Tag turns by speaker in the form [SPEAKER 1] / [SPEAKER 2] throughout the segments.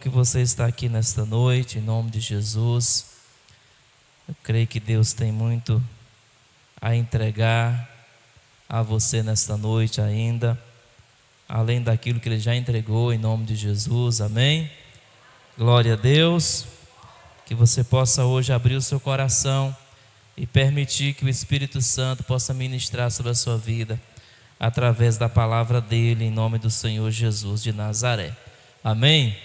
[SPEAKER 1] Que você está aqui nesta noite, em nome de Jesus. Eu creio que Deus tem muito a entregar a você nesta noite ainda, além daquilo que Ele já entregou, em nome de Jesus, amém? Glória a Deus. Que você possa hoje abrir o seu coração e permitir que o Espírito Santo possa ministrar sobre a sua vida, através da palavra dEle, em nome do Senhor Jesus de Nazaré, amém?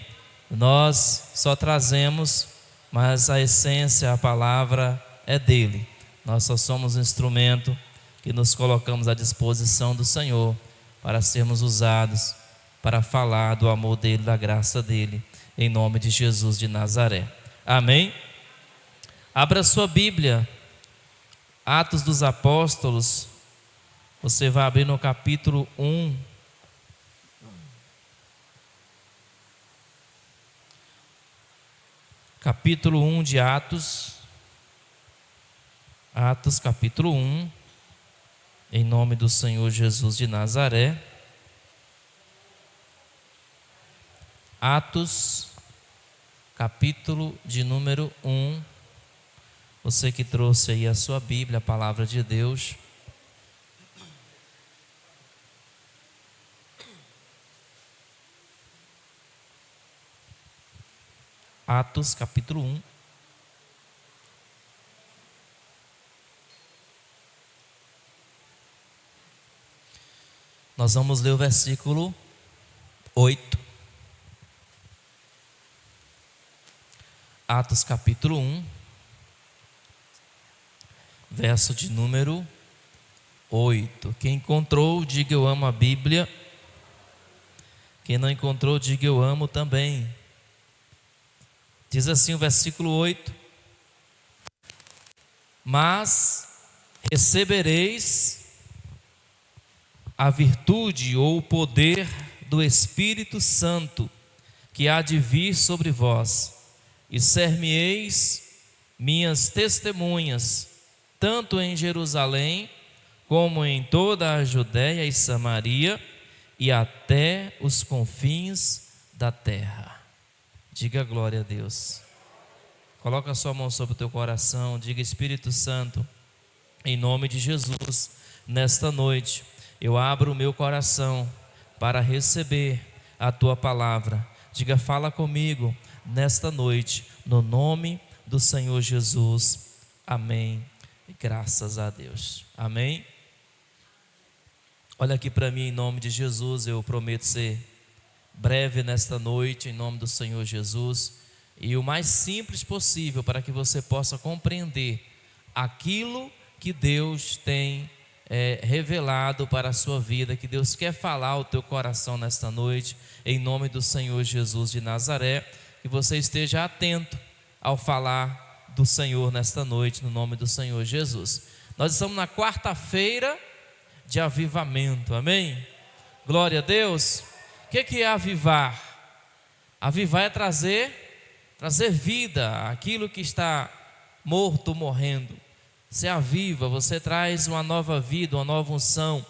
[SPEAKER 1] Nós só trazemos, mas a essência, a palavra é dele. Nós só somos um instrumento que nos colocamos à disposição do Senhor para sermos usados para falar do amor dele, da graça dele, em nome de Jesus de Nazaré, amém? Abra sua Bíblia, Atos dos Apóstolos. Você vai abrir no capítulo 1. Capítulo 1 de Atos. Atos capítulo 1. Em nome do Senhor Jesus de Nazaré. Atos capítulo de número 1. Você que trouxe aí a sua Bíblia, a palavra de Deus. Atos capítulo 1. Nós vamos ler o versículo 8. Atos capítulo 1, verso de número 8. Quem encontrou, diga eu amo a Bíblia. Quem não encontrou, diga eu amo também. Diz assim o versículo 8: Mas recebereis a virtude ou o poder do Espírito Santo, que há de vir sobre vós, e ser-me-eis minhas testemunhas, tanto em Jerusalém, como em toda a Judéia e Samaria, e até os confins da terra. Diga glória a Deus. Coloca a sua mão sobre o teu coração. Diga: Espírito Santo, em nome de Jesus, nesta noite eu abro o meu coração para receber a tua palavra. Diga: fala comigo nesta noite, no nome do Senhor Jesus, amém. E graças a Deus, amém. Olha aqui para mim, em nome de Jesus. Eu prometo ser breve nesta noite, em nome do Senhor Jesus, e o mais simples possível, para que você possa compreender aquilo que Deus tem revelado para a sua vida, que Deus quer falar ao teu coração nesta noite, em nome do Senhor Jesus de Nazaré. Que você esteja atento ao falar do Senhor nesta noite, no nome do Senhor Jesus. Nós estamos na quarta-feira de avivamento, amém? Glória a Deus. O que é avivar? Avivar é trazer vida àquilo que está morto, morrendo. Você aviva, você traz uma nova vida, uma nova unção,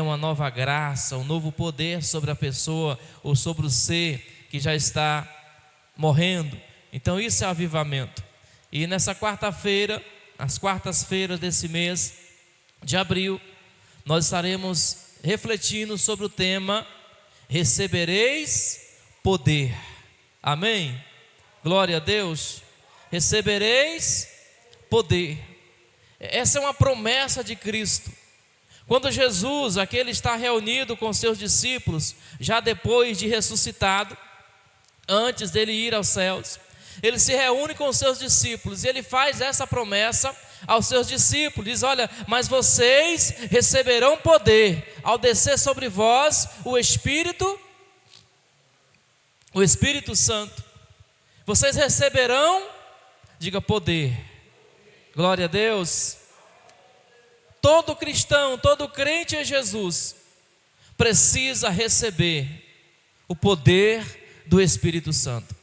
[SPEAKER 1] uma nova graça, um novo poder sobre a pessoa ou sobre o ser que já está morrendo. Então isso é avivamento. E nessa quarta-feira, nas quartas-feiras desse mês de abril, nós estaremos refletindo sobre o tema: recebereis poder, amém? Glória a Deus. Recebereis poder. Essa é uma promessa de Cristo. Quando Jesus, aqui ele está reunido com seus discípulos, já depois de ressuscitado, antes dele ir aos céus, ele se reúne com os seus discípulos e ele faz essa promessa aos seus discípulos. Diz: olha, mas vocês receberão poder ao descer sobre vós o Espírito Santo. Vocês receberão, diga, poder. Glória a Deus. Todo cristão, todo crente em Jesus precisa receber o poder do Espírito Santo.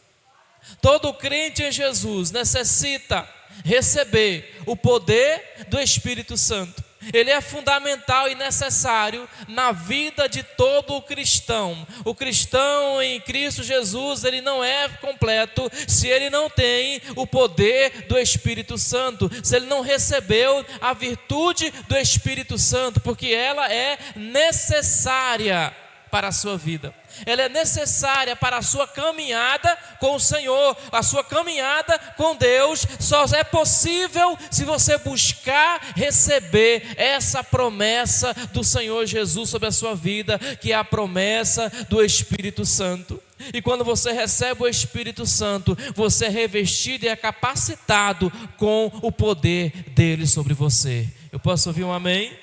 [SPEAKER 1] Todo crente em Jesus necessita receber o poder do Espírito Santo. ele é fundamental e necessário na vida de todo o cristão. O cristão em Cristo Jesus, ele não é completo se ele não tem o poder do Espírito Santo, se ele não recebeu a virtude do Espírito Santo, porque ela é necessária para a sua vida. Ela é necessária para a sua caminhada com o Senhor. A sua caminhada com Deus só é possível se você buscar receber essa promessa do Senhor Jesus sobre a sua vida, que é a promessa do Espírito Santo. E quando você recebe o Espírito Santo, você é revestido e é capacitado com o poder dele sobre você. Eu posso ouvir um amém?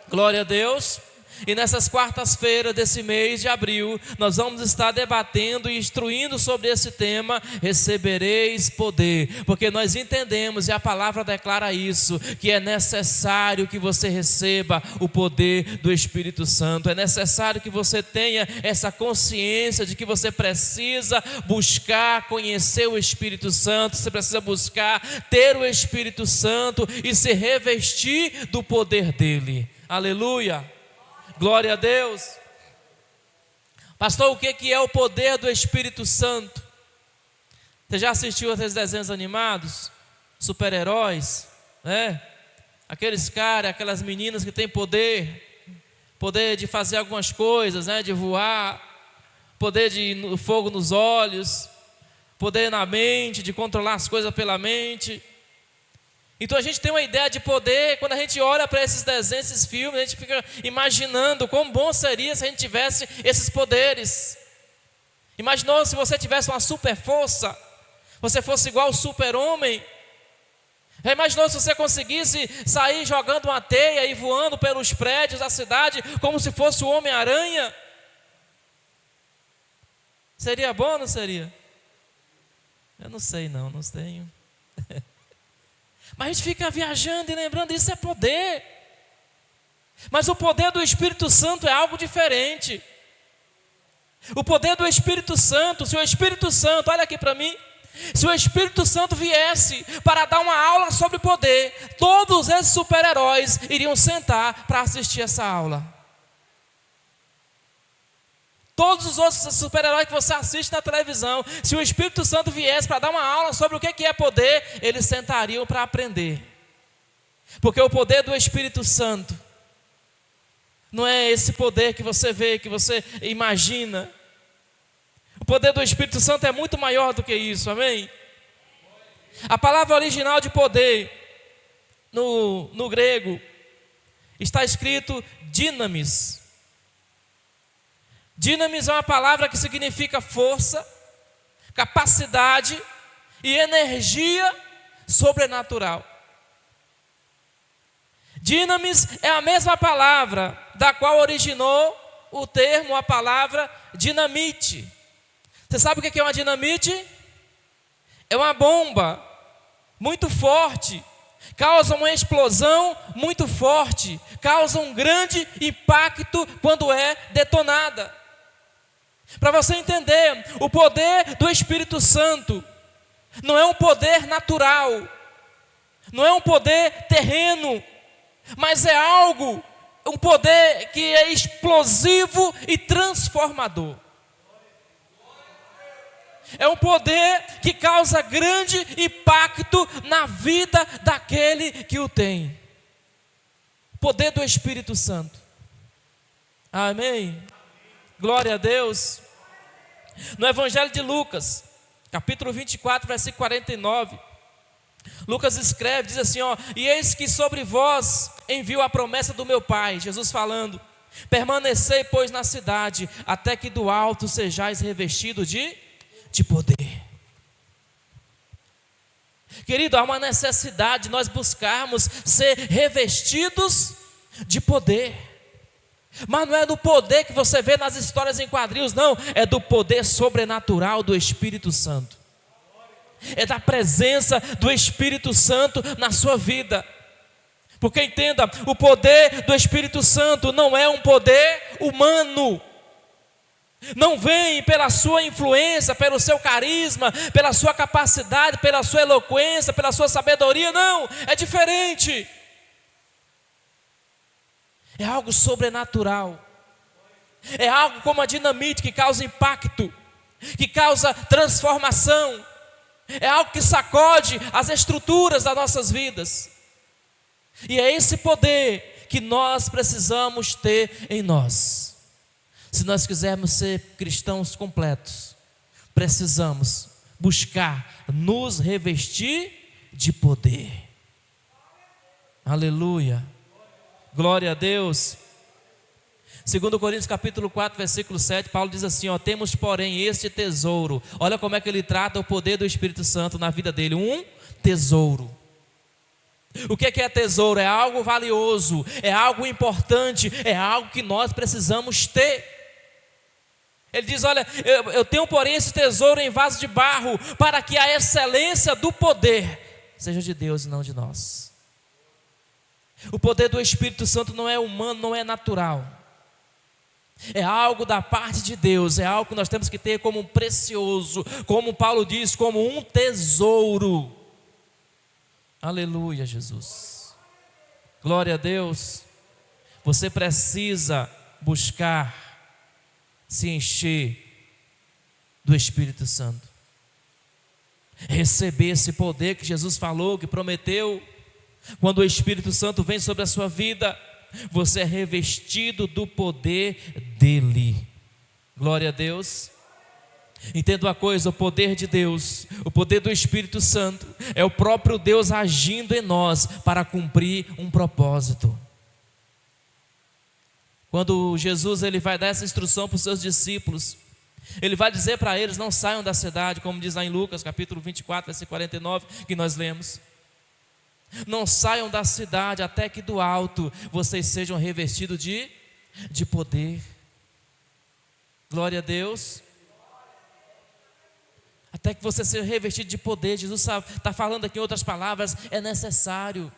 [SPEAKER 1] Glória a Deus. E nessas quartas-feiras desse mês de abril, nós vamos estar debatendo e instruindo sobre esse tema: recebereis poder, porque nós entendemos, e a palavra declara isso, que é necessário que você receba o poder do Espírito Santo. É necessário que você tenha essa consciência de que você precisa buscar conhecer o Espírito Santo, você precisa buscar ter o Espírito Santo e se revestir do poder dele. Aleluia! Glória a Deus. Pastor, o que é o poder do Espírito Santo? Você já assistiu aqueles desenhos animados? Super-heróis, né? Aqueles caras, aquelas meninas que têm poder de fazer algumas coisas, né? De voar, poder de fogo nos olhos, poder na mente, de controlar as coisas pela mente. Então a gente tem uma ideia de poder. Quando a gente olha para esses desenhos, esses filmes, a gente fica imaginando quão bom seria se a gente tivesse esses poderes. Imaginou se você tivesse uma super força, você fosse igual ao super-homem? Já imaginou se você conseguisse sair jogando uma teia e voando pelos prédios da cidade como se fosse o Homem-Aranha? Seria bom ou não seria? Eu não sei não tenho. Mas a gente fica viajando e lembrando, isso é poder. Mas o poder do Espírito Santo é algo diferente. O poder do Espírito Santo, se o Espírito Santo, olha aqui para mim, se o Espírito Santo viesse para dar uma aula sobre poder, todos esses super-heróis iriam sentar para assistir essa aula. Todos os outros super-heróis que você assiste na televisão, se o Espírito Santo viesse para dar uma aula sobre o que é poder, eles sentariam para aprender. Porque o poder do Espírito Santo não é esse poder que você vê, que você imagina. O poder do Espírito Santo é muito maior do que isso, amém? A palavra original de poder, no grego, está escrito dinamis. Dinamis é uma palavra que significa força, capacidade e energia sobrenatural. Dinamis é a mesma palavra da qual originou o termo, a palavra dinamite. Você sabe o que é uma dinamite? É uma bomba muito forte, causa uma explosão muito forte, causa um grande impacto quando é detonada. Para você entender, o poder do Espírito Santo não é um poder natural, não é um poder terreno, mas é um poder que é explosivo e transformador. É um poder que causa grande impacto na vida daquele que o tem. Poder do Espírito Santo. Amém? Glória a Deus. No Evangelho de Lucas, capítulo 24, versículo 49, Lucas escreve, diz assim, e eis que sobre vós envio a promessa do meu Pai, Jesus falando, permanecei, pois, na cidade, até que do alto sejais revestidos de poder. Querido, há uma necessidade de nós buscarmos ser revestidos de poder. Mas não é do poder que você vê nas histórias em quadrinhos, não. É do poder sobrenatural do Espírito Santo. É da presença do Espírito Santo na sua vida. Porque entenda, o poder do Espírito Santo não é um poder humano. Não vem pela sua influência, pelo seu carisma, pela sua capacidade, pela sua eloquência, pela sua sabedoria, não. É diferente. é algo sobrenatural, é algo como a dinamite que causa impacto, que causa transformação, é algo que sacode as estruturas das nossas vidas. E é esse poder que nós precisamos ter em nós. Se nós quisermos ser cristãos completos, precisamos buscar nos revestir de poder. Aleluia, glória a Deus. 2 Coríntios capítulo 4, versículo 7, Paulo diz assim, temos porém este tesouro. Olha como é que ele trata o poder do Espírito Santo na vida dele, um tesouro. O que é tesouro? É algo valioso, é algo importante, é algo que nós precisamos ter. Ele diz, olha, eu tenho porém esse tesouro em vaso de barro, para que a excelência do poder seja de Deus e não de nós. O poder do Espírito Santo não é humano, não é natural. É algo da parte de Deus, é algo que nós temos que ter como precioso, como Paulo diz, como um tesouro. Aleluia, Jesus. Glória a Deus. Você precisa buscar se encher do Espírito Santo, receber esse poder que Jesus falou, que prometeu. Quando o Espírito Santo vem sobre a sua vida, você é revestido do poder dele. Glória a Deus. Entenda uma coisa, o poder de Deus, o poder do Espírito Santo é o próprio Deus agindo em nós para cumprir um propósito. Quando Jesus ele vai dar essa instrução para os seus discípulos, ele vai dizer para eles, não saiam da cidade, como diz lá em Lucas capítulo 24, versículo 49, que nós lemos. Não saiam da cidade até que do alto vocês sejam revestidos de poder. Glória a Deus. Até que você seja revestido de poder. Jesus está falando aqui em outras palavras, é necessário.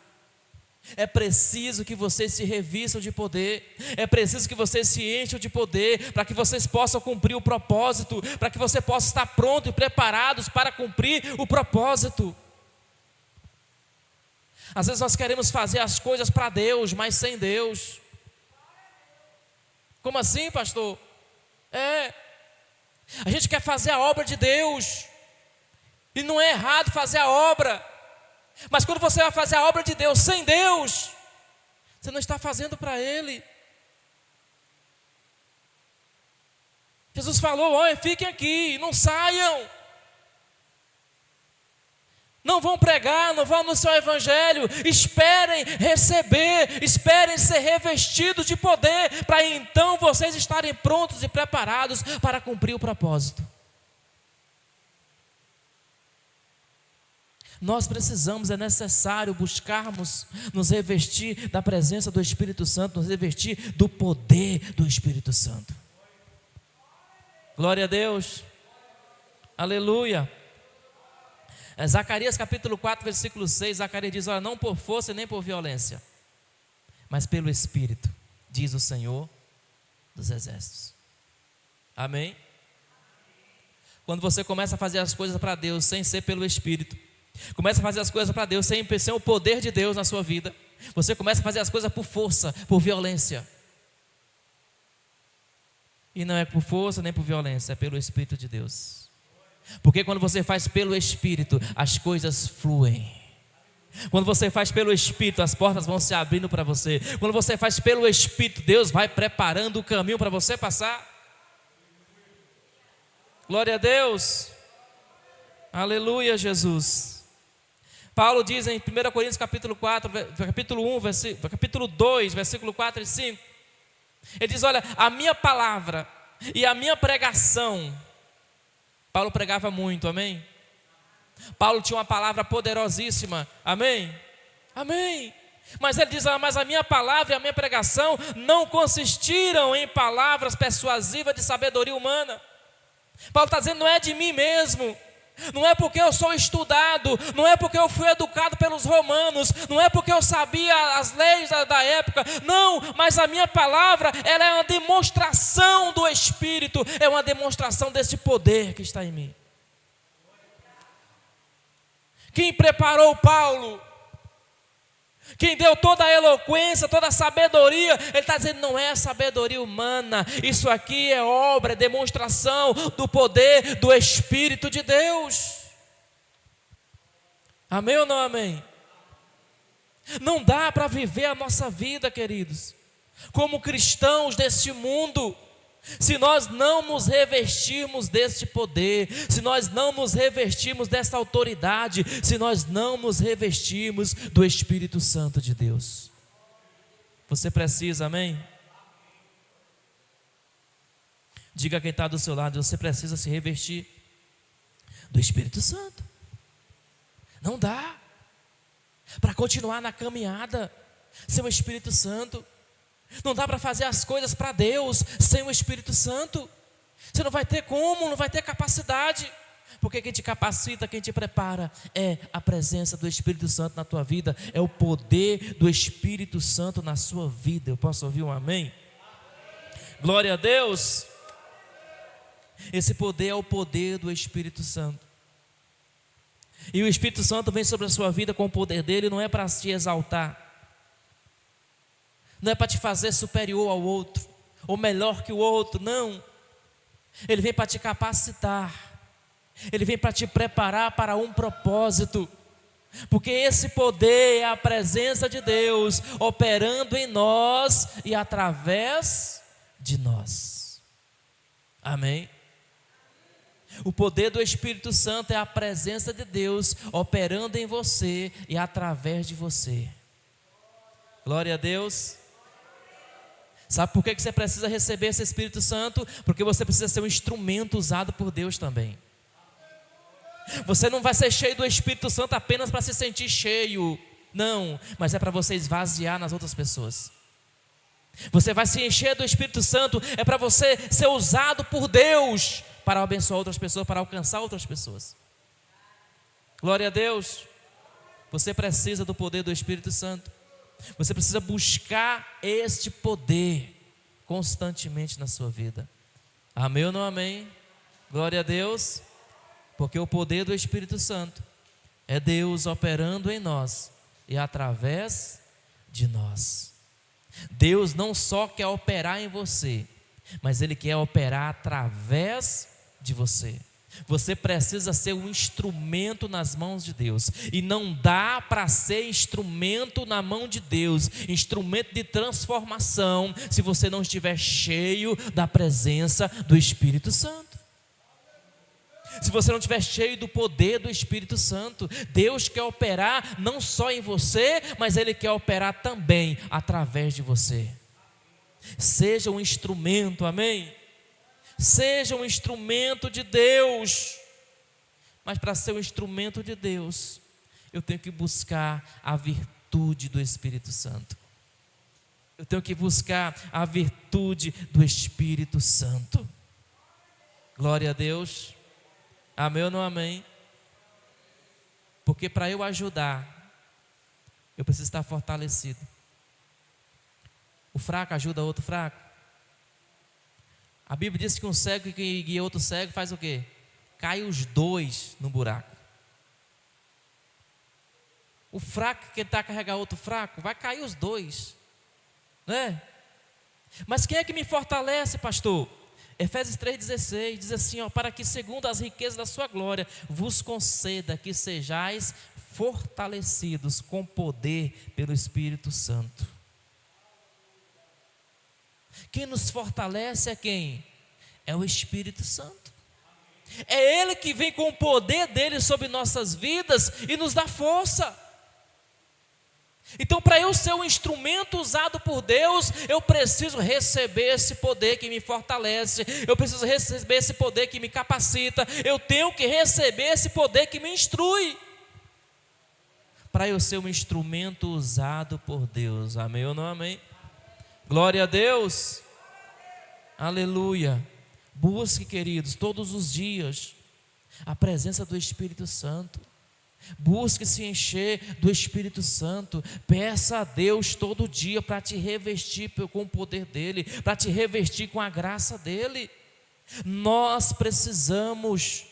[SPEAKER 1] É preciso que vocês se revistam de poder. É preciso que vocês se encham de poder, para que vocês possam cumprir o propósito, para que você possa estar pronto e preparados para cumprir o propósito. Às vezes nós queremos fazer as coisas para Deus, mas sem Deus. Como assim, pastor? A gente quer fazer a obra de Deus, e não é errado fazer a obra, mas quando você vai fazer a obra de Deus sem Deus, você não está fazendo para Ele. Jesus falou, olha, fiquem aqui, não saiam. Não vão pregar, não vão anunciar o Evangelho. Esperem receber, esperem ser revestidos de poder, para então vocês estarem prontos e preparados para cumprir o propósito. Nós precisamos, é necessário buscarmos nos revestir da presença do Espírito Santo, nos revestir do poder do Espírito Santo. Glória a Deus. Aleluia. Zacarias capítulo 4, versículo 6, Zacarias diz, olha, não por força nem por violência, mas pelo Espírito, diz o Senhor dos Exércitos. Amém? Quando você começa a fazer as coisas para Deus sem ser pelo Espírito, começa a fazer as coisas para Deus sem o poder de Deus na sua vida, você começa a fazer as coisas por força, por violência. E não é por força nem por violência, é pelo Espírito de Deus. Porque quando você faz pelo Espírito, as coisas fluem. Quando você faz pelo Espírito, as portas vão se abrindo para você. Quando você faz pelo Espírito, Deus vai preparando o caminho para você passar. Glória a Deus. Aleluia, Jesus. Paulo diz em 1 Coríntios capítulo 4, capítulo 2, versículo 4 e 5. Ele diz, olha, a minha palavra e a minha pregação. Paulo pregava muito, amém? Paulo tinha uma palavra poderosíssima, amém? Amém. Mas ele diz, mas a minha palavra e a minha pregação não consistiram em palavras persuasivas de sabedoria humana. Paulo está dizendo, não é de mim mesmo, não é porque eu sou estudado, não é porque eu fui educado pelos romanos, não é porque eu sabia as leis da época, não, mas a minha palavra, ela é uma demonstração do Espírito, é uma demonstração desse poder que está em mim. Quem preparou Paulo Quem deu toda a eloquência, toda a sabedoria, Ele está dizendo, não é sabedoria humana, isso aqui é obra, é demonstração do poder do Espírito de Deus. Amém ou não amém? Não dá para viver a nossa vida, queridos, como cristãos deste mundo, se nós não nos revestirmos deste poder, se nós não nos revestirmos desta autoridade, se nós não nos revestirmos do Espírito Santo de Deus. Você precisa, amém? Diga a quem está do seu lado, você precisa se revestir do Espírito Santo. Não dá para continuar na caminhada sem o Espírito Santo. Não dá para fazer as coisas para Deus sem o Espírito Santo. Você não vai ter como, não vai ter capacidade. Porque quem te capacita, quem te prepara é a presença do Espírito Santo na tua vida. É o poder do Espírito Santo na sua vida. Eu posso ouvir um amém? Glória a Deus. Esse poder é o poder do Espírito Santo. E o Espírito Santo vem sobre a sua vida com o poder dele, não é para te exaltar, não é para te fazer superior ao outro, ou melhor que o outro, não. Ele vem para te capacitar, ele vem para te preparar para um propósito, porque esse poder é a presença de Deus operando em nós e através de nós. Amém? O poder do Espírito Santo é a presença de Deus operando em você e através de você. Glória a Deus. Sabe por que você precisa receber esse Espírito Santo? Porque você precisa ser um instrumento usado por Deus também. Você não vai ser cheio do Espírito Santo apenas para se sentir cheio, não, mas é para você esvaziar nas outras pessoas. Você vai se encher do Espírito Santo, é para você ser usado por Deus para abençoar outras pessoas, para alcançar outras pessoas. Glória a Deus. Você precisa do poder do Espírito Santo. Você precisa buscar este poder constantemente na sua vida. Amém ou não amém? Glória a Deus. Porque o poder do Espírito Santo é Deus operando em nós e através de nós. Deus não só quer operar em você, mas Ele quer operar através de você. Você precisa ser um instrumento nas mãos de Deus. E não dá para ser instrumento na mão de Deus, instrumento de transformação, se você não estiver cheio da presença do Espírito Santo. Se você não estiver cheio do poder do Espírito Santo. Deus quer operar não só em você, mas Ele quer operar também através de você. Seja um instrumento, amém? Seja um instrumento de Deus. Mas para ser um instrumento de Deus, eu tenho que buscar a virtude do Espírito Santo. Eu tenho que buscar a virtude do Espírito Santo. Glória a Deus. Amém ou não amém? Porque para eu ajudar, eu preciso estar fortalecido. O fraco ajuda outro fraco. A Bíblia diz que um cego que guia outro cego faz o quê? Cai os dois no buraco. O fraco que tentar carregar outro fraco, vai cair os dois, né? Mas quem é que me fortalece, pastor? Efésios 3,16 diz assim, ó, para que segundo as riquezas da sua glória vos conceda que sejais fortalecidos com poder pelo Espírito Santo. Quem nos fortalece é quem? É o Espírito Santo. É Ele que vem com o poder dele sobre nossas vidas e nos dá força. Então, para eu ser um instrumento usado por Deus, eu preciso receber esse poder que me fortalece, eu preciso receber esse poder que me capacita, eu tenho que receber esse poder que me instrui, para eu ser um instrumento usado por Deus. Amém ou não amém? Glória a Deus. Aleluia. Busque, queridos, todos os dias a presença do Espírito Santo. Busque se encher do Espírito Santo. Peça a Deus todo dia para te revestir com o poder dEle, para te revestir com a graça dEle. Nós precisamos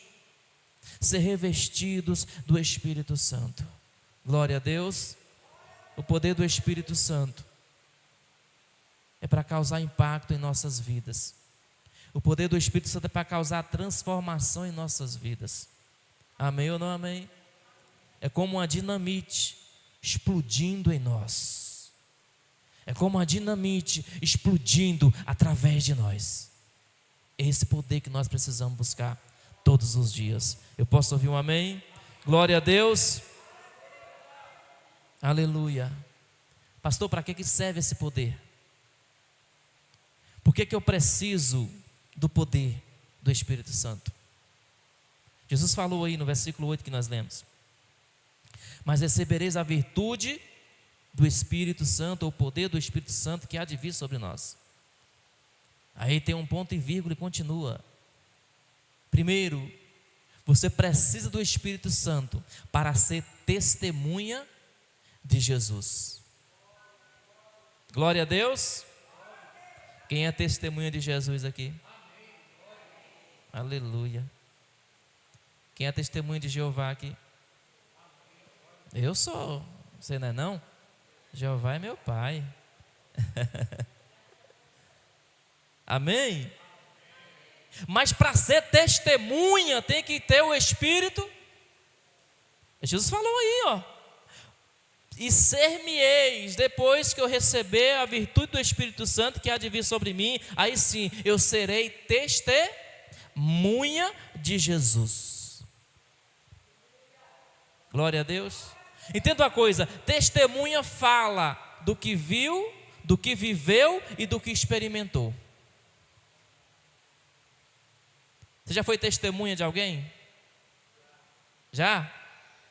[SPEAKER 1] ser revestidos do Espírito Santo. Glória a Deus. O poder do Espírito Santo é para causar impacto em nossas vidas. O poder do Espírito Santo é para causar transformação em nossas vidas. Amém ou não amém? É como uma dinamite explodindo em nós. É como uma dinamite explodindo através de nós. É esse poder que nós precisamos buscar todos os dias. Eu posso ouvir um amém? Glória a Deus. Aleluia. Pastor, para que serve esse poder? Por que eu preciso do poder do Espírito Santo? Jesus falou aí no versículo 8 que nós lemos: mas recebereis a virtude do Espírito Santo, ou o poder do Espírito Santo que há de vir sobre nós. Aí tem um ponto e vírgula e continua. Primeiro, você precisa do Espírito Santo para ser testemunha de Jesus. Glória a Deus. Quem é testemunha de Jesus aqui? Aleluia. Quem é testemunha de Jeová aqui? Eu sou. Você não é não? Jeová é meu pai. Amém? Mas para ser testemunha tem que ter o Espírito. Jesus falou aí, ó: e ser-me-eis, depois que eu receber a virtude do Espírito Santo que há de vir sobre mim, aí sim eu serei testemunha de Jesus. Glória a Deus. Entenda uma coisa: testemunha fala do que viu, do que viveu e do que experimentou. Você já foi testemunha de alguém? Já?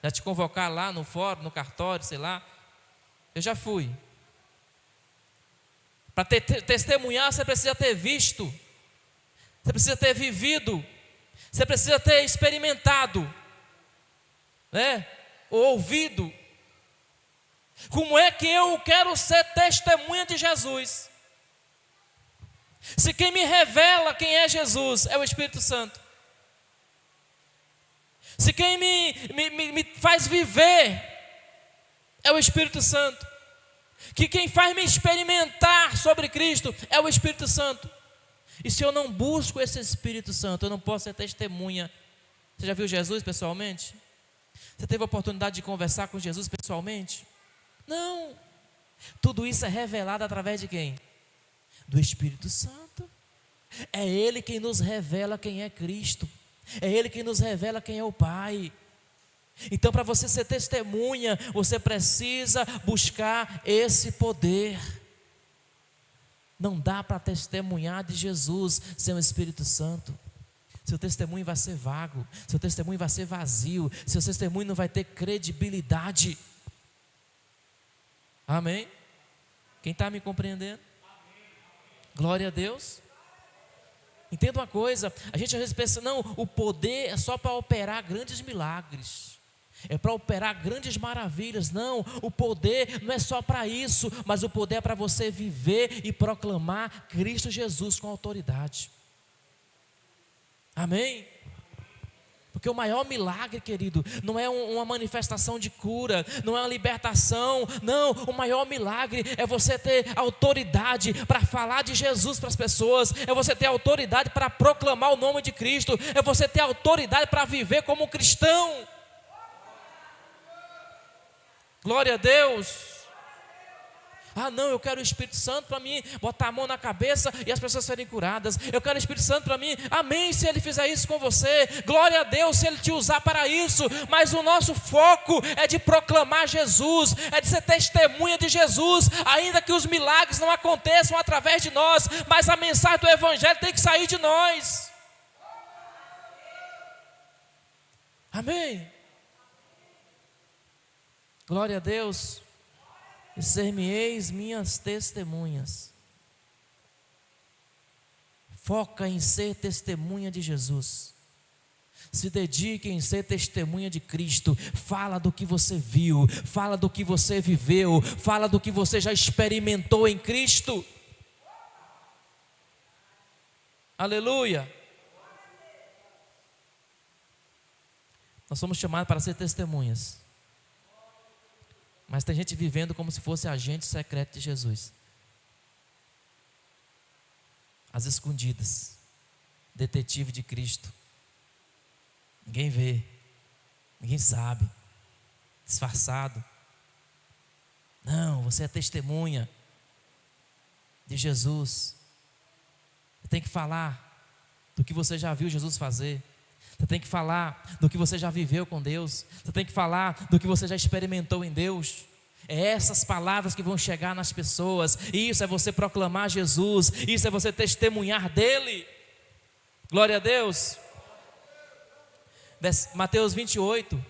[SPEAKER 1] Já te convocar lá no fórum, no cartório, sei lá? Eu já fui. Para testemunhar, você precisa ter visto, você precisa ter vivido, você precisa ter experimentado, né? Ou ouvido. Como é que eu quero ser testemunha de Jesus? Se quem me revela quem é Jesus é o Espírito Santo. Se quem me faz viver é o Espírito Santo. Que quem faz me experimentar sobre Cristo é o Espírito Santo. E se eu não busco esse Espírito Santo, eu não posso ser testemunha. Você já viu Jesus pessoalmente? Você teve a oportunidade de conversar com Jesus pessoalmente? Não. Tudo isso é revelado através de quem? Do Espírito Santo. É Ele quem nos revela quem é Cristo. É Ele quem nos revela quem é o Pai. Então, para você ser testemunha, você precisa buscar esse poder. Não dá para testemunhar de Jesus sem o Espírito Santo. Seu testemunho vai ser vago, seu testemunho vai ser vazio, seu testemunho não vai ter credibilidade. Amém? Quem está me compreendendo? Glória a Deus. Entenda uma coisa: a gente às vezes pensa, não, o poder é só para operar grandes milagres, é para operar grandes maravilhas. Não, o poder não é só para isso, mas o poder é para você viver e proclamar Cristo Jesus com autoridade. Amém? Porque o maior milagre, querido, não é uma manifestação de cura, não é uma libertação. Não, o maior milagre é você ter autoridade para falar de Jesus para as pessoas. É você ter autoridade para proclamar o nome de Cristo. É você ter autoridade para viver como um cristão. Glória a Deus. Ah não, eu quero o Espírito Santo para mim botar a mão na cabeça e as pessoas serem curadas. Eu quero o Espírito Santo para mim, amém, se Ele fizer isso com você. Glória a Deus se Ele te usar para isso. Mas o nosso foco é de proclamar Jesus, é de ser testemunha de Jesus. Ainda que os milagres não aconteçam através de nós, mas a mensagem do Evangelho tem que sair de nós. Amém. Glória a Deus. E ser-me-eis minhas testemunhas. Foca em ser testemunha de Jesus. Se dedique em ser testemunha de Cristo. Fala do que você viu, fala do que você viveu, fala do que você já experimentou em Cristo. Aleluia. Nós somos chamados para ser testemunhas. Mas tem gente vivendo como se fosse agente secreto de Jesus. Às escondidas. Detetive de Cristo. Ninguém vê. Ninguém sabe. Disfarçado. Não, você é testemunha de Jesus. Você tem que falar do que você já viu Jesus fazer. Você tem que falar do que você já viveu com Deus. Você tem que falar do que você já experimentou em Deus. É essas palavras que vão chegar nas pessoas. Isso é você proclamar Jesus. Isso é você testemunhar dele. Glória a Deus. Mateus 28,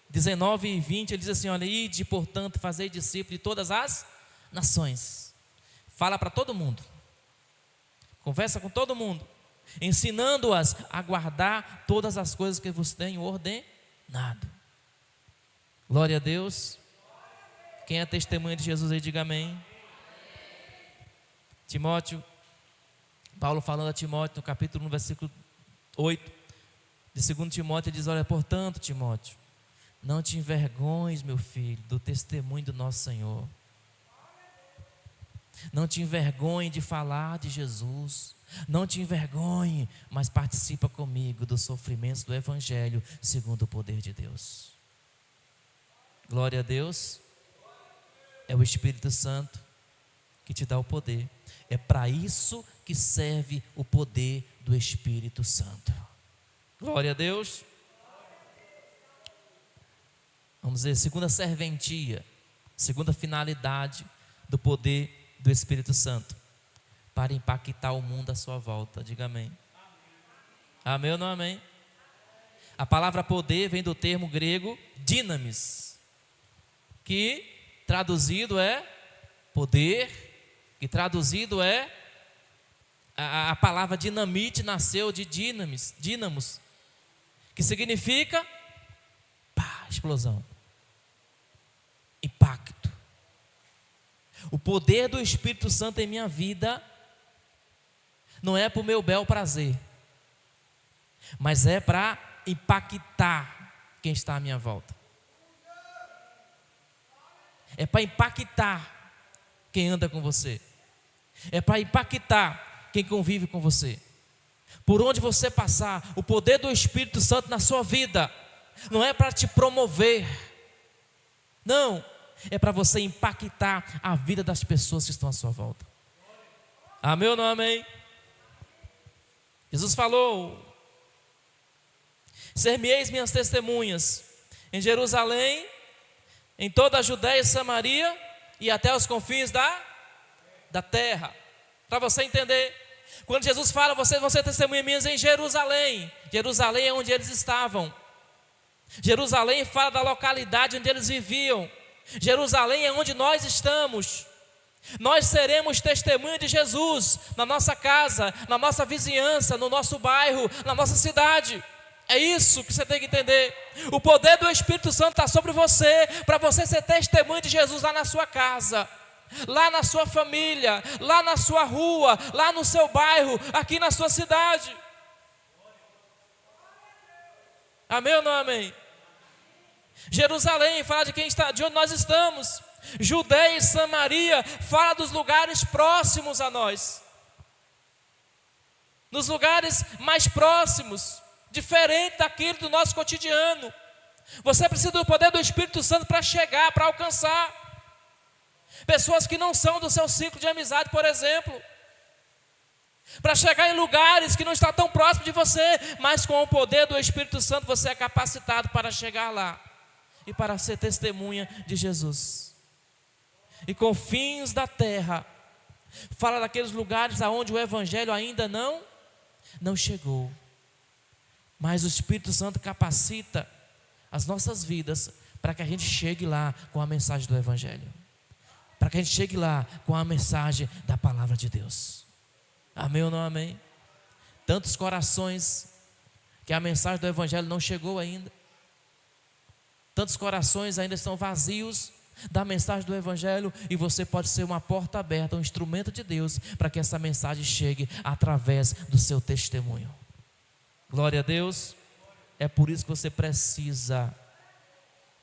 [SPEAKER 1] 19 e 20, ele diz assim: olha, ide, portanto, fazei discípulos de todas as nações. Fala para todo mundo. Conversa com todo mundo, ensinando-as a guardar todas as coisas que vos tenho ordenado. Glória a Deus. Quem é testemunha de Jesus aí, diga amém. Timóteo, Paulo falando a Timóteo, no capítulo 1, versículo 8, de 2 Timóteo, ele diz: olha, portanto, Timóteo, não te envergonhes, meu filho, do testemunho do nosso Senhor. Não te envergonhe de falar de Jesus. Não te envergonhe, mas participa comigo dos sofrimentos do Evangelho segundo o poder de Deus. Glória a Deus. É o Espírito Santo que te dá o poder. É para isso que serve o poder do Espírito Santo. Glória a Deus. Vamos dizer, segunda serventia, segunda finalidade do poder do Espírito Santo, para impactar o mundo à sua volta. Diga amém. Amém ou não amém? A palavra poder vem do termo grego dinamis, que traduzido é poder, que traduzido é a palavra dinamite nasceu de dínamos, que significa explosão, impacto. O poder do Espírito Santo em minha vida não é para o meu bel prazer, mas é para impactar quem está à minha volta. É para impactar quem anda com você. É para impactar quem convive com você. Por onde você passar, o poder do Espírito Santo na sua vida não é para te promover. Não, é para você impactar a vida das pessoas que estão à sua volta. Amém ou não amém? Jesus falou: ser-me-eis minhas testemunhas em Jerusalém, em toda a Judéia e Samaria e até os confins da terra. Para você entender, quando Jesus fala, vocês vão ser testemunhas minhas em Jerusalém. Jerusalém é onde eles estavam. Jerusalém fala da localidade onde eles viviam. Jerusalém é onde nós estamos. Nós seremos testemunha de Jesus na nossa casa, na nossa vizinhança, no nosso bairro, na nossa cidade. É isso que você tem que entender. O poder do Espírito Santo está sobre você, para você ser testemunha de Jesus lá na sua casa, lá na sua família, lá na sua rua, lá no seu bairro, aqui na sua cidade. Amém ou não amém? Jerusalém fala de quem está, de onde nós estamos. Judéia e Samaria fala dos lugares próximos a nós, nos lugares mais próximos, diferente daquilo do nosso cotidiano. Você precisa do poder do Espírito Santo para chegar, para alcançar pessoas que não são do seu ciclo de amizade, por exemplo, para chegar em lugares que não estão tão próximos de você, mas com o poder do Espírito Santo você é capacitado para chegar lá e para ser testemunha de Jesus. E confins da terra fala daqueles lugares aonde o Evangelho ainda não chegou, mas o Espírito Santo capacita as nossas vidas para que a gente chegue lá com a mensagem do Evangelho, para que a gente chegue lá com a mensagem da palavra de Deus. Amém ou não amém? Tantos corações que a mensagem do Evangelho não chegou ainda. Tantos corações ainda estão vazios da mensagem do Evangelho, e você pode ser uma porta aberta, um instrumento de Deus para que essa mensagem chegue através do seu testemunho. Glória a Deus. É por isso que você precisa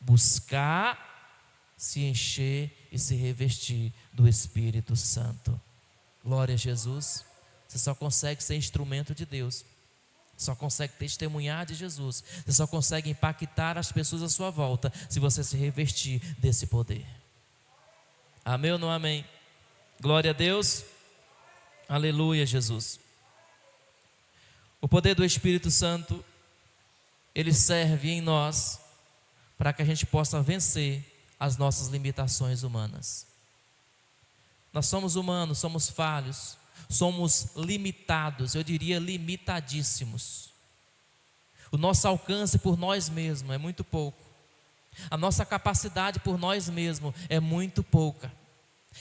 [SPEAKER 1] buscar se encher e se revestir do Espírito Santo. Glória a Jesus. Você só consegue ser instrumento de Deus, só consegue testemunhar de Jesus, você só consegue impactar as pessoas à sua volta se você se revestir desse poder. Amém ou não amém? Glória a Deus. Aleluia, Jesus. O poder do Espírito Santo, ele serve em nós para que a gente possa vencer as nossas limitações humanas. Nós somos humanos, somos falhos, somos limitados, eu diria limitadíssimos. O nosso alcance por nós mesmos é muito pouco. A nossa capacidade por nós mesmos é muito pouca.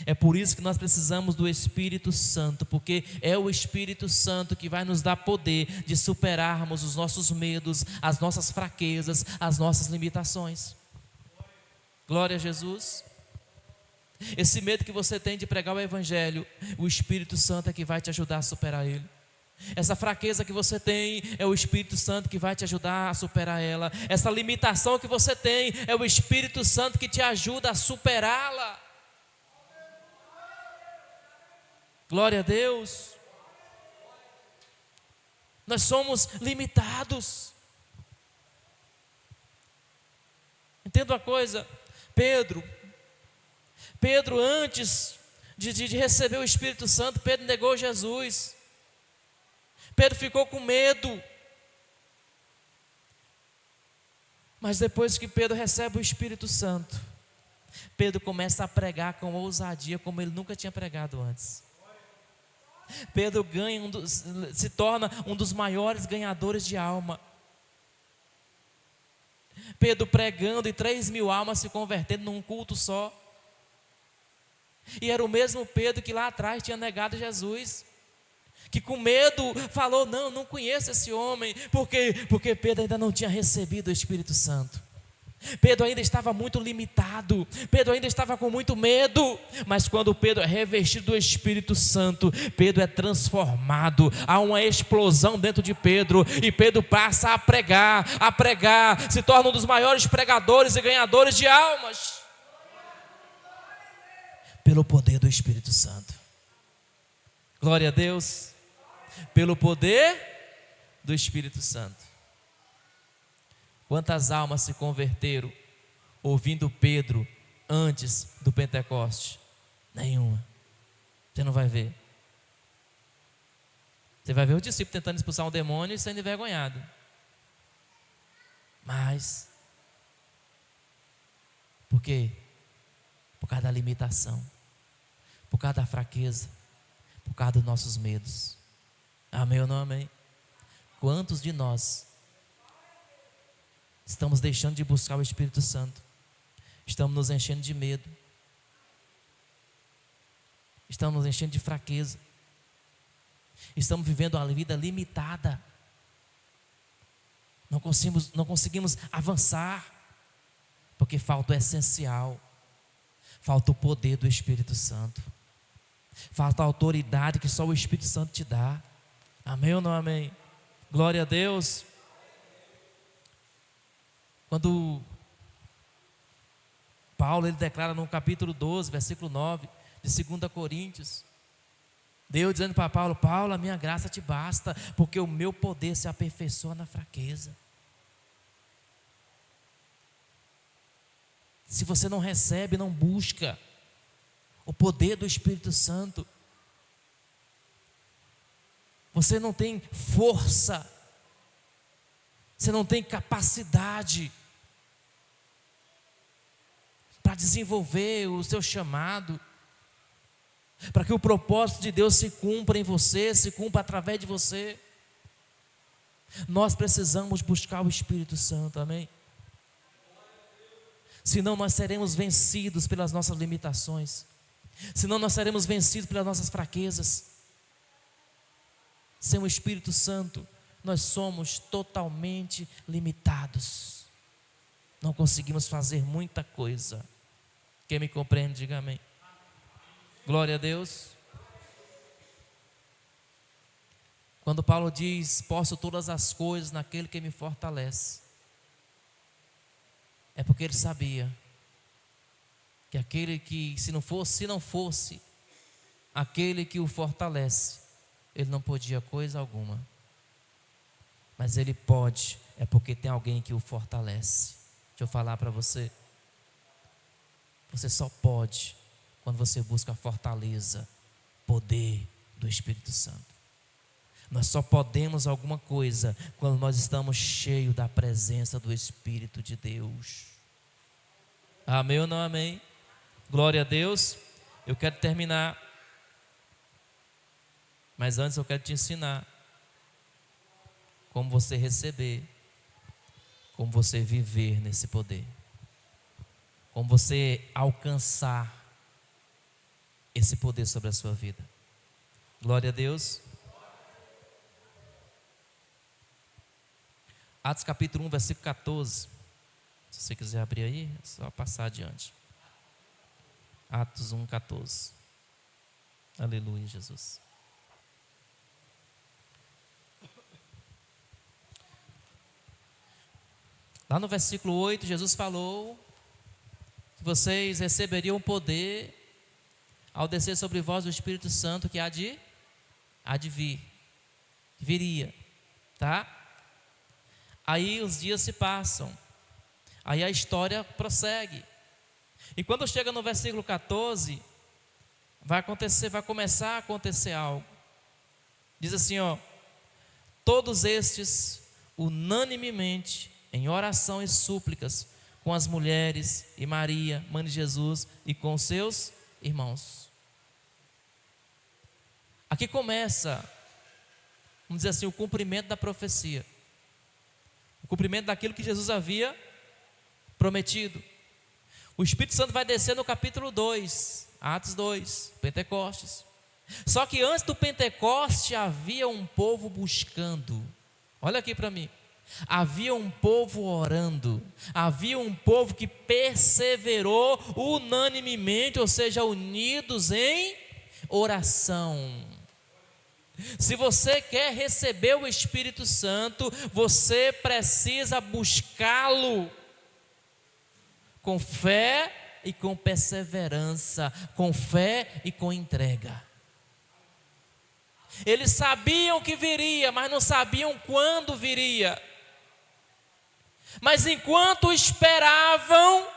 [SPEAKER 1] É por isso que nós precisamos do Espírito Santo, porque é o Espírito Santo que vai nos dar poder de superarmos os nossos medos, as nossas fraquezas, as nossas limitações. Glória a Jesus. Esse medo que você tem de pregar o Evangelho, o Espírito Santo é que vai te ajudar a superar ele. Essa fraqueza que você tem, é o Espírito Santo que vai te ajudar a superar ela. Essa limitação que você tem, é o Espírito Santo que te ajuda a superá-la. Glória a Deus. Nós somos limitados. Entenda uma coisa, Pedro, antes de receber o Espírito Santo, Pedro negou Jesus. Pedro ficou com medo. Mas depois que Pedro recebe o Espírito Santo, Pedro começa a pregar com ousadia como ele nunca tinha pregado antes. Pedro se torna um dos maiores ganhadores de alma. Pedro pregando e 3.000 almas se convertendo num culto só. E era o mesmo Pedro que lá atrás tinha negado Jesus, que com medo falou: não conheço esse homem. Por quê? Porque Pedro ainda não tinha recebido o Espírito Santo. Pedro ainda estava muito limitado, Pedro ainda estava com muito medo. Mas quando Pedro é revestido do Espírito Santo, Pedro é transformado. Há uma explosão dentro de Pedro, e Pedro passa a pregar, se torna um dos maiores pregadores e ganhadores de almas, pelo poder do Espírito Santo. Glória a Deus. Pelo poder do Espírito Santo. Quantas almas se converteram ouvindo Pedro antes do Pentecoste? Nenhuma. Você não vai ver. Você vai ver o discípulo tentando expulsar um demônio e sendo envergonhado. Mas, por quê? Por causa da limitação, por causa da fraqueza, por causa dos nossos medos. Amém ou não amém? Quantos de nós estamos deixando de buscar o Espírito Santo? Estamos nos enchendo de medo, estamos nos enchendo de fraqueza, estamos vivendo uma vida limitada, não conseguimos avançar, porque falta o essencial, falta o poder do Espírito Santo, falta a autoridade que só o Espírito Santo te dá. Amém ou não amém? Glória a Deus. Quando Paulo ele declara no capítulo 12, versículo 9 de 2 Coríntios, Deus dizendo para Paulo: Paulo, a minha graça te basta, porque o meu poder se aperfeiçoa na fraqueza. Se você não recebe, não busca o poder do Espírito Santo, você não tem força, você não tem capacidade para desenvolver o seu chamado, para que o propósito de Deus se cumpra em você, se cumpra através de você. Nós precisamos buscar o Espírito Santo, amém? Senão nós seremos vencidos pelas nossas limitações, senão nós seremos vencidos pelas nossas fraquezas. Sem o Espírito Santo, nós somos totalmente limitados, não conseguimos fazer muita coisa. Quem me compreende, diga amém. Glória a Deus. Quando Paulo diz: posso todas as coisas naquele que me fortalece, é porque ele sabia que aquele que, se não fosse aquele que o fortalece, ele não podia coisa alguma. Mas ele pode, é porque tem alguém que o fortalece. Deixa eu falar para você. Você só pode quando você busca a fortaleza, poder do Espírito Santo. Nós só podemos alguma coisa quando nós estamos cheios da presença do Espírito de Deus. Amém ou não amém? Glória a Deus. Eu quero terminar, mas antes eu quero te ensinar como você receber, como você viver nesse poder, como você alcançar esse poder sobre a sua vida. Glória a Deus. Atos capítulo 1, versículo 14. Se você quiser abrir aí, é só passar adiante. Atos 1, 14. Aleluia, Jesus. Lá no versículo 8, Jesus falou que vocês receberiam poder ao descer sobre vós o Espírito Santo que há de vir, viria, tá? Aí os dias se passam, aí a história prossegue. E quando chega no versículo 14, vai começar a acontecer algo. Diz assim, ó: todos estes, unanimemente, em oração e súplicas, com as mulheres e Maria, mãe de Jesus, e com seus irmãos. Aqui começa, vamos dizer assim, o cumprimento da profecia, o cumprimento daquilo que Jesus havia prometido. O Espírito Santo vai descer no capítulo 2, Atos 2, Pentecostes. Só que antes do Pentecoste havia um povo buscando. Olha aqui para mim. Havia um povo orando, havia um povo que perseverou unanimemente, ou seja, unidos em oração. Se você quer receber o Espírito Santo, você precisa buscá-lo com fé e com perseverança, com fé e com entrega. Eles sabiam que viria, mas não sabiam quando viria. Mas enquanto esperavam,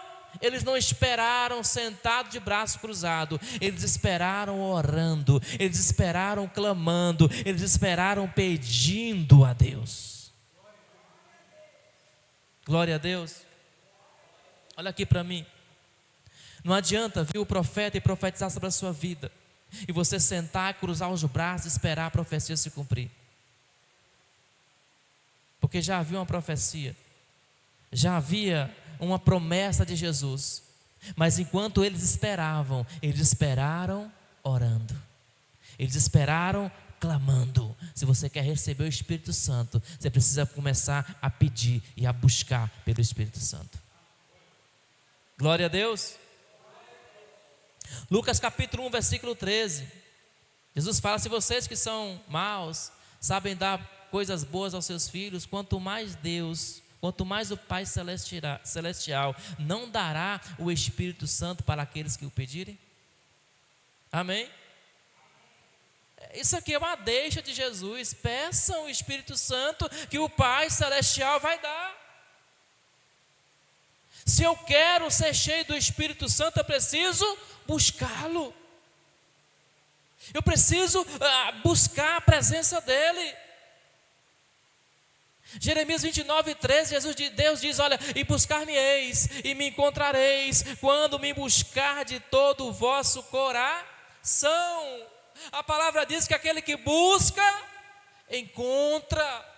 [SPEAKER 1] eles não esperaram sentado de braço cruzado, eles esperaram orando, eles esperaram clamando, eles esperaram pedindo a Deus. Glória a Deus. Olha aqui para mim. Não adianta vir o profeta e profetizar sobre a sua vida e você sentar, cruzar os braços e esperar a profecia se cumprir. Porque já havia uma profecia, já havia uma promessa de Jesus, mas enquanto eles esperavam, eles esperaram orando, eles esperaram clamando. Se você quer receber o Espírito Santo, você precisa começar a pedir e a buscar pelo Espírito Santo. Glória a Deus. Lucas capítulo 1, versículo 13. Jesus fala: se vocês que são maus sabem dar coisas boas aos seus filhos, quanto mais o Pai Celestial não dará o Espírito Santo para aqueles que o pedirem? Amém? Isso aqui é uma deixa de Jesus. Peçam o Espírito Santo que o Pai Celestial vai dar. Se eu quero ser cheio do Espírito Santo, eu preciso buscá-lo. Eu preciso buscar a presença dEle. Jeremias 29, 13, Deus diz: olha, e buscar-me-eis, e me encontrareis, quando me buscar de todo o vosso coração. A palavra diz que aquele que busca, encontra.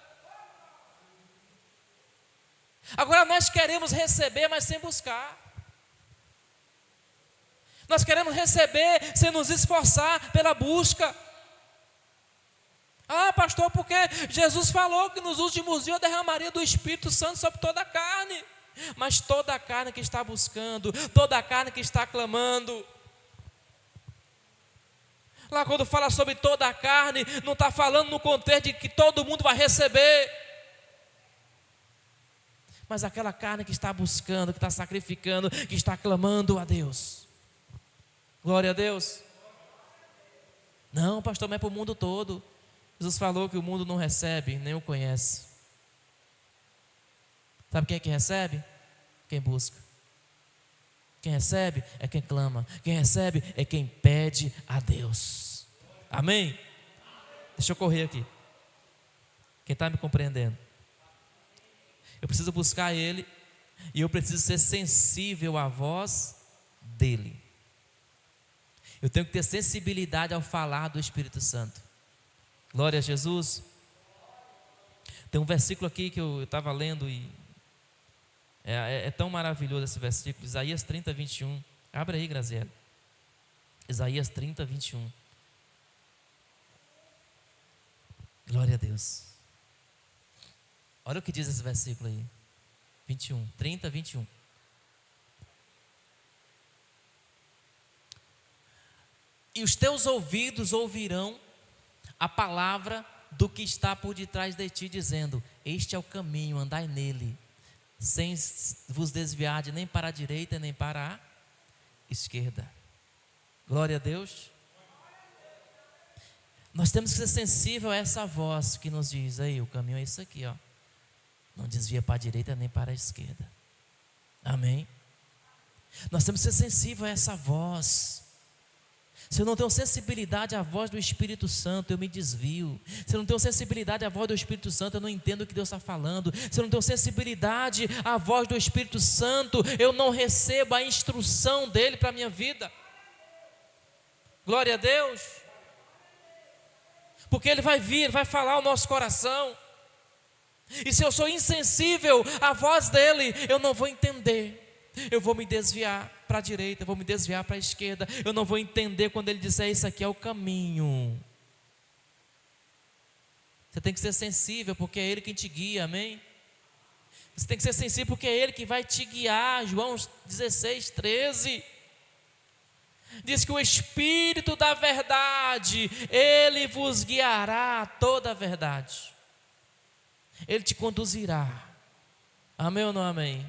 [SPEAKER 1] Agora nós queremos receber, mas sem buscar. Nós queremos receber sem nos esforçar pela busca. Ah, pastor, porque Jesus falou que nos últimos dias derramaria do Espírito Santo sobre toda a carne. Mas toda a carne que está buscando, toda a carne que está clamando. Lá quando fala sobre toda a carne, não está falando no contexto de que todo mundo vai receber. mas aquela carne que está buscando, que está sacrificando, que está clamando a Deus. Glória a Deus. Não, pastor, mas é para o mundo todo. Jesus falou que o mundo não recebe, nem o conhece. Sabe quem é que recebe? Quem busca. Quem recebe é quem clama. Quem recebe é quem pede a Deus. Amém? Deixa eu correr aqui. Quem está me compreendendo? Eu preciso buscar Ele e eu preciso ser sensível à voz dEle. Eu tenho que ter sensibilidade ao falar do Espírito Santo. Glória a Jesus. Tem um versículo aqui que eu estava lendo e é tão maravilhoso esse versículo. Isaías 30, 21. Abre aí, Graziela. Isaías 30, 21. Glória a Deus. Olha o que diz esse versículo aí. 21, 30, 21. E os teus ouvidos ouvirão a palavra do que está por detrás de ti, dizendo: este é o caminho, andai nele, sem vos desviar de nem para a direita nem para a esquerda. Glória a Deus. Nós temos que ser sensível a essa voz que nos diz: aí, o caminho é isso aqui, ó. Não desvia para a direita nem para a esquerda. Amém? Nós temos que ser sensível a essa voz. Se eu não tenho sensibilidade à voz do Espírito Santo, eu me desvio. Se eu não tenho sensibilidade à voz do Espírito Santo, eu não entendo o que Deus está falando. Se eu não tenho sensibilidade à voz do Espírito Santo, eu não recebo a instrução dele para a minha vida. Glória a Deus. Porque ele vai vir, vai falar ao nosso coração. E se eu sou insensível à voz dele, eu não vou entender. Eu vou me desviar para a direita, eu vou me desviar para a esquerda. Eu não vou entender quando ele disser: isso aqui é o caminho. Você tem que ser sensível, porque é ele quem te guia, amém? Você tem que ser sensível, porque é ele que vai te guiar. João 16, 13 diz que o Espírito da verdade, ele vos guiará a toda a verdade. Ele te conduzirá. Amém ou não amém?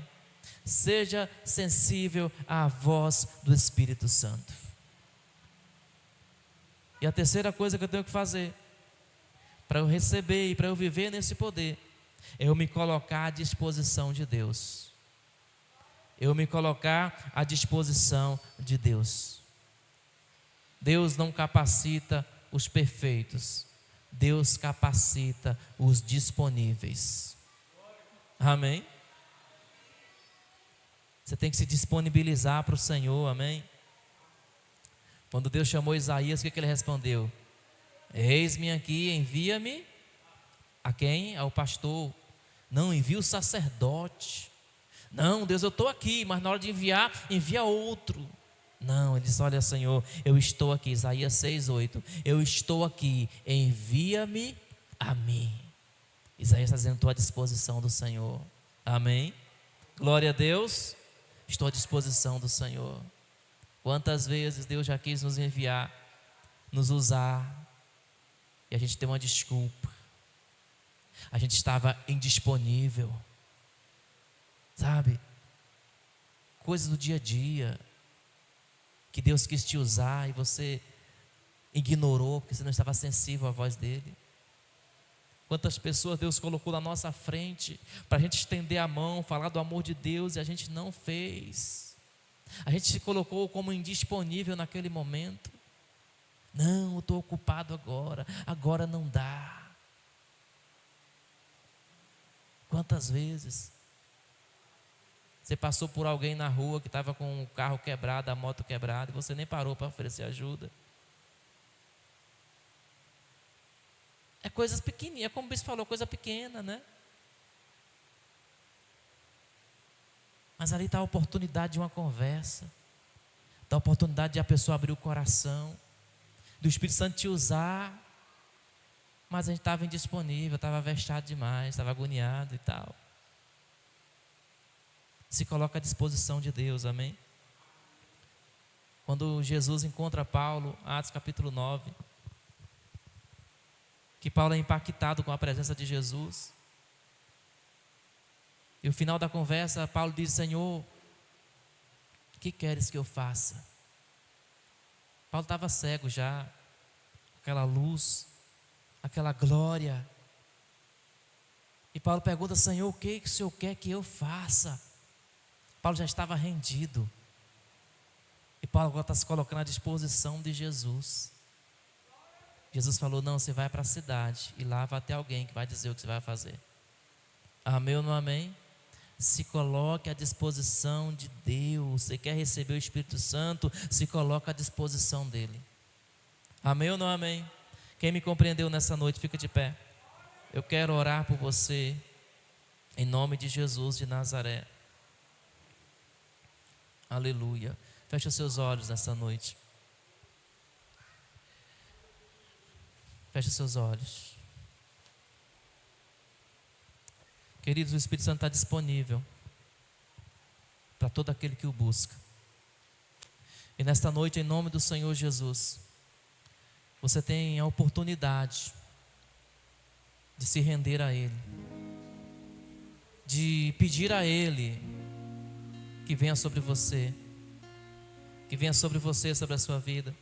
[SPEAKER 1] Seja sensível à voz do Espírito Santo. E a terceira coisa que eu tenho que fazer para eu receber e para eu viver nesse poder é eu me colocar à disposição de Deus. Eu me colocar à disposição de Deus. Deus não capacita os perfeitos, Deus capacita os disponíveis. Amém? Você tem que se disponibilizar para o Senhor, amém? Quando Deus chamou Isaías, o que ele respondeu? Eis-me aqui, envia-me a quem? Ao pastor. Não, envia o sacerdote. Não, Deus, eu estou aqui, mas na hora de enviar, envia outro. Não, ele disse: olha, Senhor, eu estou aqui. Isaías 6:8. Eu estou aqui, envia-me a mim. Isaías está dizendo: estou à disposição do Senhor. Amém? Glória a Deus. Estou à disposição do Senhor. Quantas vezes Deus já quis nos enviar, nos usar, e a gente tem uma desculpa. A gente estava indisponível, sabe? Coisas do dia a dia, que Deus quis te usar e você ignorou, porque você não estava sensível à voz dele. Quantas pessoas Deus colocou na nossa frente para a gente estender a mão, falar do amor de Deus, e a gente não fez. A gente se colocou como indisponível naquele momento. Não, eu estou ocupado agora não dá. Quantas vezes você passou por alguém na rua que estava com o carro quebrado, a moto quebrada, e você nem parou para oferecer ajuda? É coisas pequenininhas, como o bispo falou, coisa pequena, né? Mas ali está a oportunidade de uma conversa, está a oportunidade de a pessoa abrir o coração, do Espírito Santo te usar. Mas a gente estava indisponível, estava vexado demais, estava agoniado e tal. Se coloca à disposição de Deus, amém? Quando Jesus encontra Paulo, Atos capítulo 9, que Paulo é impactado com a presença de Jesus, E o final da conversa, Paulo diz: Senhor, o que queres que eu faça? Paulo estava cego já, aquela luz, aquela glória. E Paulo pergunta: Senhor, o que o Senhor quer que eu faça? Paulo já estava rendido. E Paulo agora está se colocando à disposição de Jesus. Jesus falou: não, você vai para a cidade e lá vai ter alguém que vai dizer o que você vai fazer. Amém ou não amém? Se coloque à disposição de Deus. Você quer receber o Espírito Santo? Se coloque à disposição dele. Amém ou não amém? Quem me compreendeu nessa noite, fica de pé. Eu quero orar por você, em nome de Jesus de Nazaré. Aleluia. Feche os seus olhos nessa noite. Feche os seus olhos. Queridos, o Espírito Santo está disponível para todo aquele que o busca. E nesta noite, em nome do Senhor Jesus, você tem a oportunidade de se render a Ele, de pedir a Ele que venha sobre você, que venha sobre você, sobre a sua vida,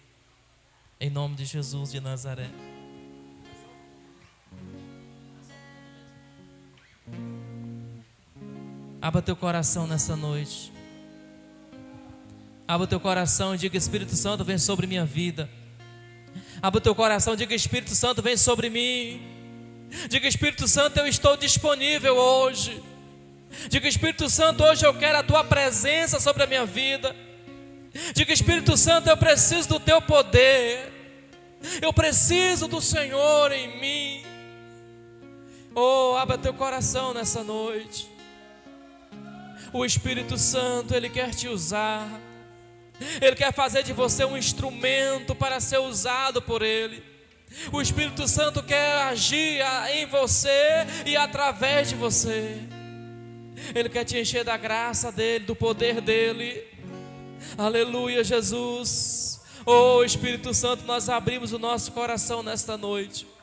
[SPEAKER 1] em nome de Jesus de Nazaré. Abra teu coração nessa noite. Abra teu coração e diga: Espírito Santo, vem sobre minha vida. Abra teu coração e diga: Espírito Santo, vem sobre mim. Diga: Espírito Santo, eu estou disponível hoje. Diga: Espírito Santo, hoje eu quero a tua presença sobre a minha vida. Diga: Espírito Santo, eu preciso do teu poder. Eu preciso do Senhor em mim. Oh, abra teu coração nessa noite. O Espírito Santo, Ele quer te usar. Ele quer fazer de você um instrumento para ser usado por Ele. O Espírito Santo quer agir em você e através de você. Ele quer te encher da graça dEle, do poder dEle. Aleluia, Jesus. Oh, Espírito Santo, nós abrimos o nosso coração nesta noite.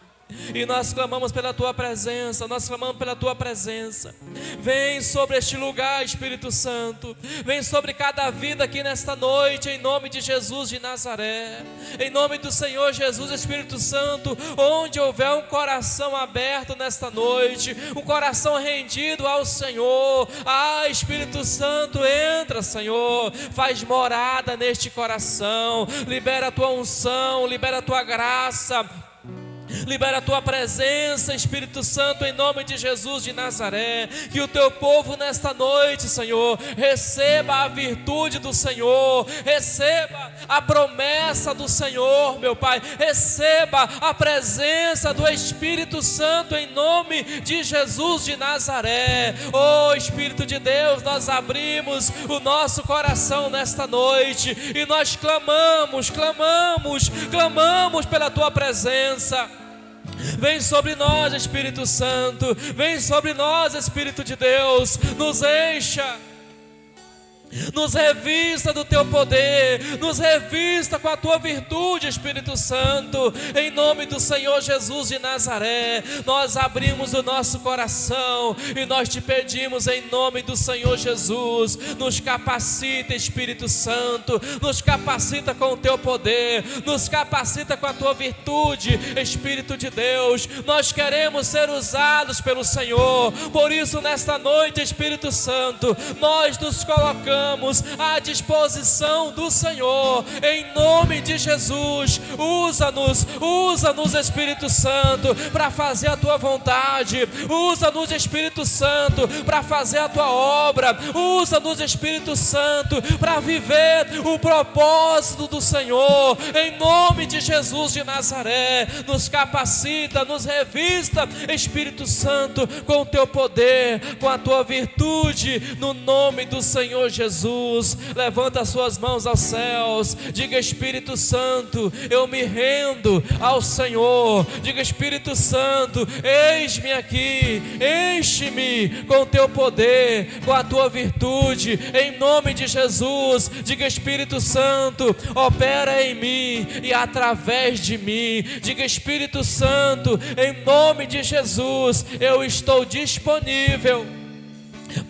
[SPEAKER 1] E nós clamamos pela tua presença, nós clamamos pela tua presença. Vem sobre este lugar, Espírito Santo. Vem sobre cada vida aqui nesta noite, em nome de Jesus de Nazaré. Em nome do Senhor Jesus, Espírito Santo, onde houver um coração aberto nesta noite, um coração rendido ao Senhor. Ah, Espírito Santo, entra, Senhor, faz morada neste coração. Libera a tua unção, libera a tua graça. Libera a tua presença, Espírito Santo, em nome de Jesus de Nazaré. Que o teu povo nesta noite, Senhor, receba a virtude do Senhor, receba a promessa do Senhor, meu Pai, receba a presença do Espírito Santo em nome de Jesus de Nazaré. Oh, Espírito de Deus, nós abrimos o nosso coração nesta noite e nós clamamos pela tua presença. Vem sobre nós, Espírito Santo. Vem sobre nós, Espírito de Deus. Nos encha. Nos revista do teu poder, nos revista com a tua virtude, Espírito Santo, em nome do Senhor Jesus de Nazaré. Nós abrimos o nosso coração e nós te pedimos em nome do Senhor Jesus, nos capacita, Espírito Santo, nos capacita com o teu poder, nos capacita com a tua virtude, Espírito de Deus. Nós queremos ser usados pelo Senhor, por isso nesta noite, Espírito Santo, nós nos colocamos à disposição do Senhor, em nome de Jesus. Usa-nos, Espírito Santo, para fazer a tua vontade. Usa-nos, Espírito Santo, para fazer a tua obra. Usa-nos, Espírito Santo, para viver o propósito do Senhor, em nome de Jesus de Nazaré. Nos capacita, nos revista, Espírito Santo, com o teu poder, com a tua virtude, no nome do Senhor Jesus. Levanta as suas mãos aos céus. Diga: Espírito Santo, eu me rendo ao Senhor. Diga: Espírito Santo, eis-me aqui. Enche-me com o teu poder, com a tua virtude, em nome de Jesus. Diga: Espírito Santo, opera em mim e através de mim. Diga: Espírito Santo, em nome de Jesus, eu estou disponível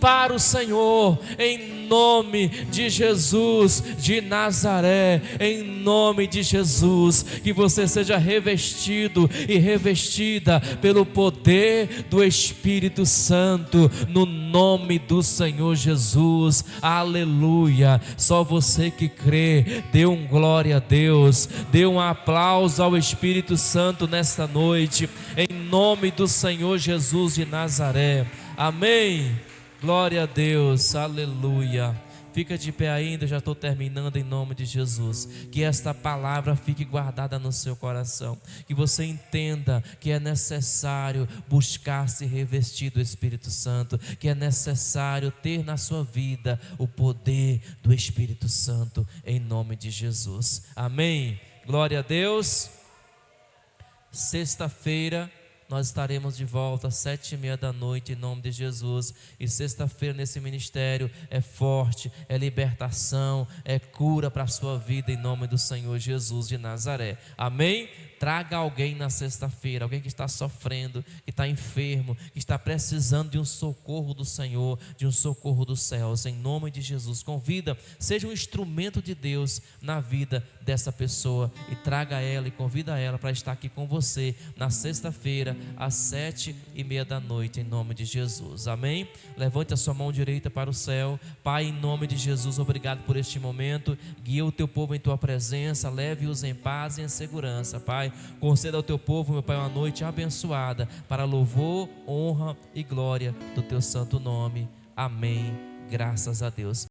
[SPEAKER 1] para o Senhor, em nome de Jesus de Nazaré, em nome de Jesus, que você seja revestido e revestida pelo poder do Espírito Santo, no nome do Senhor Jesus, aleluia. Só você que crê, dê um glória a Deus, dê um aplauso ao Espírito Santo nesta noite, em nome do Senhor Jesus de Nazaré, amém. Glória a Deus, aleluia. Fica de pé ainda, já estou terminando em nome de Jesus. Que esta palavra fique guardada no seu coração. Que você entenda que é necessário buscar se revestir do Espírito Santo. Que é necessário ter na sua vida o poder do Espírito Santo, em nome de Jesus. Amém. Glória a Deus. Sexta-feira nós estaremos de volta às 7:30 da noite, em nome de Jesus. E sexta-feira nesse ministério é forte, é libertação, é cura para a sua vida, em nome do Senhor Jesus de Nazaré. Amém? Traga alguém na sexta-feira, alguém que está sofrendo, que está enfermo, que está precisando de um socorro do Senhor, de um socorro dos céus, em nome de Jesus. Convida, seja um instrumento de Deus na vida dessa pessoa e traga ela e convida ela para estar aqui com você na sexta-feira às 7:30 da noite, em nome de Jesus. Amém? Levante a sua mão direita para o céu. Pai, em nome de Jesus, obrigado por este momento. Guia o teu povo em tua presença, leve-os em paz e em segurança. Pai, conceda ao teu povo, meu Pai, uma noite abençoada, para louvor, honra e glória do teu santo nome. Amém. Graças a Deus.